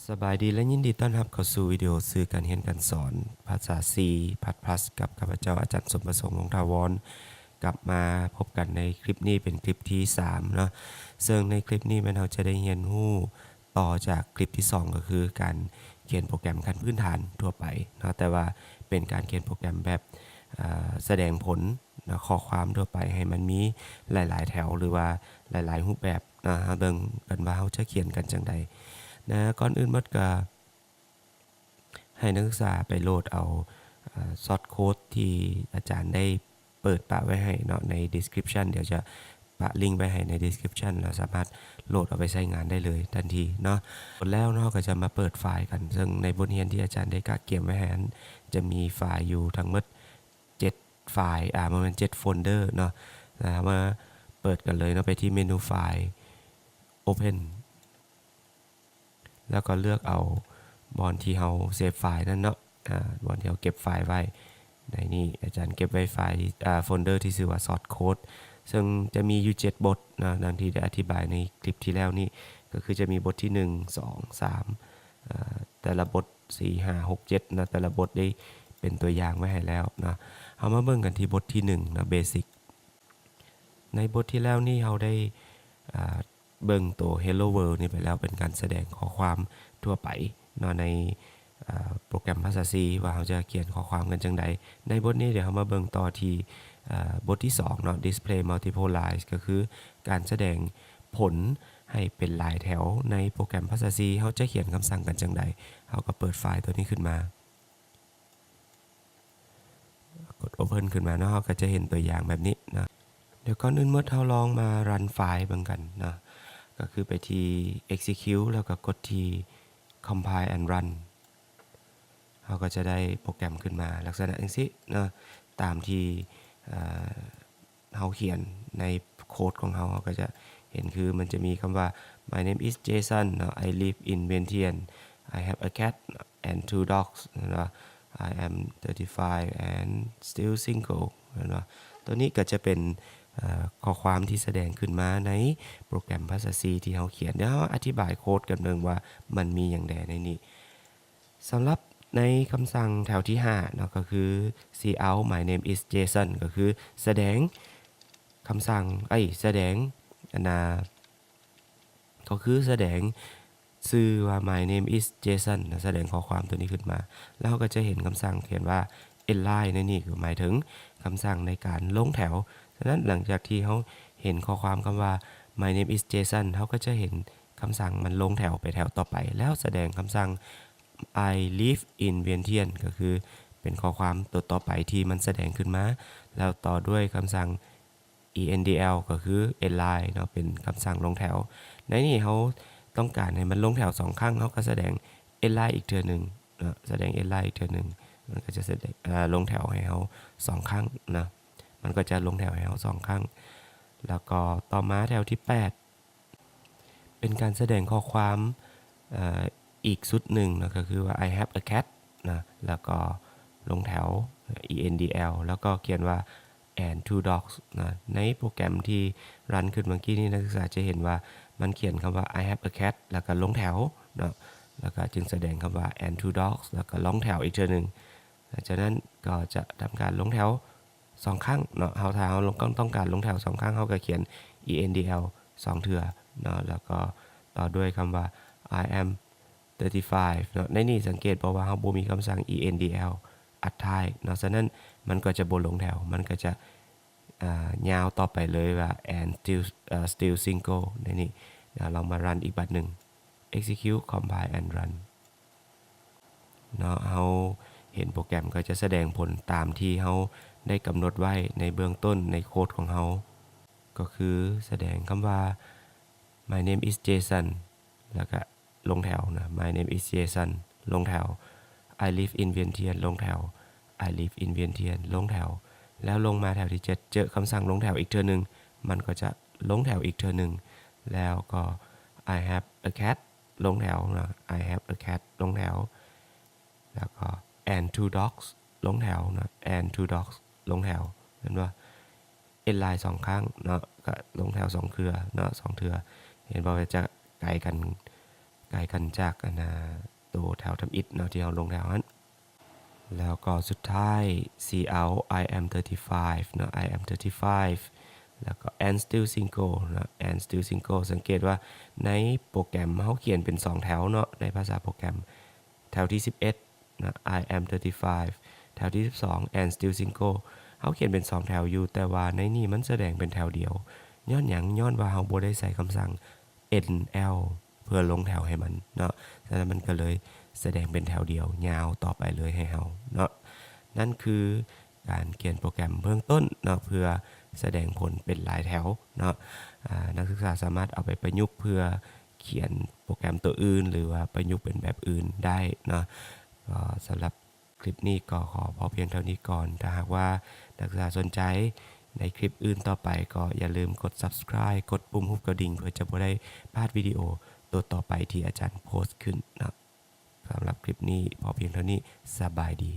สบายดีและยินดีต้อนรับเข้าสู่วิดีโอสื่อการเรียนการสอนภาษา C พัด plus กับข้าพเจ้าอาจารย์สมประสงค์วงศ์ถาวรกลับมาพบกันในคลิปนี้เป็นคลิปที่3เนาะซึ่งในคลิปนี้เราจะได้เรียนรู้ต่อจากคลิปที่2ก็คือการเขียนโปรแกรมขั้นพื้นฐานทั่วไปเนาะแต่ว่าเป็นการเขียนโปรแกรมแบบแสดงผลนะข้อความทั่วไปให้มันมีหลายๆแถวหรือว่าหลายๆรูปแบบนะเบิ่งกันว่าเราจะเขียนกันจังใดนะก่อนอื่นหมดก็ให้นักศึกษาไปโหลดเอาซอร์สโค้ดที่อาจารย์ได้เปิดปะไว้ให้เนาะใน description เดี๋ยวจะปะลิงก์ไว้ให้ใน description แล้วสามารถโหลดเอาไปใช้งานได้เลยทันทีเนาะแล้วเนาะก็จะมาเปิดไฟล์กันซึ่งในบทเรียนที่อาจารย์ได้กักเก็บไว้ให้นั้นจะมีไฟล์อยู่ทั้งหมด7ไฟล์ประมาณ7โฟลเดอร์เนาะมาเปิดกันเลยเนาะไปที่เมนูไฟล์ Open แล้วก็เลือกเอาบอนที่เราเซฟไฟล์นั่นเนาะบอนที่เราเก็บไฟล์ไว้ในนี้อาจารย์เก็บไว้ไฟล์โฟลเดอร์ที่ชื่อว่า source code ซึ่งจะมีอยู่7บทนะดังที่ได้อธิบายในคลิปที่แล้วนี่ก็คือจะมีบทที่1 2 3แต่ละบท4 5 6 7นะแต่ละบทได้เป็นตัวอย่างไว้ให้แล้วนะเอามาเบิ่งกันที่บทที่1นะเบสิกในบทที่แล้วนี่เราได้เบิ่งตัว Hello World นี่ไปแล้วเป็นการแสดงข้อความทั่วไปเนาะในโปรแกรมภาษา C ว่าเราจะเขียนข้อความกันจังใดในบทนี้เดี๋ยวเรามาเบิ่งต่อที่บทที่2เนาะ Display Multiple Lines ก็คือการแสดงผลให้เป็นลายแถวในโปรแกรมภาษา C เราจะเขียนคำสั่งกันจังใดเราก็เปิดไฟล์ตัวนี้ขึ้นมากด Open ขึ้นมาเนาะเราก็จะเห็นตัวอย่างแบบนี้นะเดี๋ยวก่อนอื่นเมื่อเราลองมารันไฟล์บังกันนะก็คือไปที่ execute แล้วก็กดที่ compile and run เราก็จะได้โปรแกรมขึ้นมาลักษณะอย่างนี้นะตามที่เราเขียนในโค้ดของเราก็จะเห็นคือมันจะมีคำว่า my name is Jason I live in Vientiane I have a cat and 2 dogs I am 35 and still single ตัวนี้ก็จะเป็นข้อความที่แสดงขึ้นมาในโปรแกรมภาษา C ที่เราเขียนเดี๋ยวอธิบายโค้ดกันเบิ่งว่ามันมีอย่างใดในนี้สำหรับในคำสั่งแถวที่5เนาะก็คือ cout my name is Jason ก็คือแสดงคำสั่งแสดงก็คือแสดงชื่อว่า my name is Jason แสดงข้อความตัวนี้ขึ้นมาแล้วก็จะเห็นคำสั่งเขียนว่า inline ในนี่คือหมายถึงคำสั่งในการลงแถวฉะนั้นหลังจากที่เขาเห็นข้อความคำว่า my name is Jason เขาก็จะเห็นคำสั่งมันลงแถวไปแถวต่อไปแล้วแสดงคำสั่ง I live in Vientiane ก็คือเป็นข้อความตัวต่อไปที่มันแสดงขึ้นมาแล้วต่อด้วยคำสั่ง endl ก็คือ inline เนาะเป็นคำสั่งลงแถวในนี้เขาต้องการให้มันลงแถว2ครั้งเขาก็แสดง inline อีกเทื่อนึงนะแสดง inline อีกเทื่อนึงมันก็จะแสดงลงแถวให้เขา2ครั้งนะมันก็จะลงแถวให้เขา2ครั้งแล้วก็ต่อมาแถวที่8เป็นการแสดงข้อความอีกสุดหนึ่งนะก็คือว่า I have a cat นะแล้วก็ลงแถว endl แล้วก็เขียนว่า and 2 dogs นะในโปรแกรมที่รันขึ้นเมื่อกี้นี้นักศึกษาจะเห็นว่ามันเขียนคำว่า I have a cat แล้วก็ลงแถวนะแล้วก็จึงแสดงคำว่า and 2 dogs แล้วก็ลงแถวอีกเทื่อนึงจากนั้นก็จะทำการลงแถว2ครั้งเนาะถ้าเราต้องการลงแถว2ครั้งเขาก็เขียน endl 2เทื่อเนาะแล้วก็ต่อด้วยคำว่า I am 35เนาะในนี้สังเกตเพราะว่าเราบ่มีคำสั่ง endl อัดท้ายเนาะฉะนั้นมันก็จะบ่ลงแถวมันก็จะยาวต่อไปเลยว่า and still single ในนี้เดี๋ยวเรามารันอีกบัดหนึ่ง execute compile and run เนาะเราเห็นโปรแกรมก็จะแสดงผลตามที่เราได้กำหนดไว้ในเบื้องต้นในโค้ดของเราก็คือแสดงคำว่า my name is Jason แล้วก็ลงแถวนะ my name is Jason ลงแถว I live in Vientiane ลงแถว I live in Vientiane ลงแถวแล้วลงมาแถวที่7เจอคำสั่งลงแถวอีกเทื่อนึงมันก็จะลงแถวอีกเทื่อนึงแล้วก็ I have a cat ลงแถวนะ I have a cat ลงแถวแล้วก็ and 2 dogs ลงแถวนะ and 2 dogs ลงแถวเห็นว่า inline 2ครั้งเนาะก็ลงแถว2เครือเนาะ2เทื่อเห็นว่าจะไกลกัน ไกลกันจากตัวแถวทำอิฐเนาะที่เราลงแถวนั้นแล้วก็สุดท้าย see out I am 35เนาะ I am 35แล้วก็ and still single เนาะ and still single สังเกตว่าในโปรแกรมเขาเขียนเป็น2แถวเนาะในภาษาโปรแกรมแถวที่11นะ I am 35แถวที่12 and still single เขาเขียนเป็น2แถวอยู่แต่ว่าในนี้มันแสดงเป็นแถวเดียวย้อนหยังย้อนว่าเราบ่ได้ใส่คำสั่ง NL เพื่อลงแถวให้มันเนาะฉะนั้นมันก็เลยแสดงเป็นแถวเดียวยาวต่อไปเลยให้เราเนาะนั่นคือการเขียนโปรแกรมเบื้องต้นเนาะเพื่อแสดงผลเป็นหลายแถวเนาะนักศึกษาสามารถเอาไปประยุกต์เพื่อเขียนโปรแกรมตัวอื่นหรือว่าประยุกต์เป็นแบบอื่นได้เนาะก็สำหรับคลิปนี้ก็ขอพอเพียงเท่านี้ก่อนถ้าหากว่านักศึกษาสนใจในคลิปอื่นต่อไปก็อย่าลืมกด subscribe กดปุ่มรูปกระดิ่งเพื่อจะบ่ได้พลาดวิดีโอตัวต่อไปที่อาจารย์โพสต์ขึ้นนะสำหรับคลิปนี้พอเพียงเท่านี้สบายดี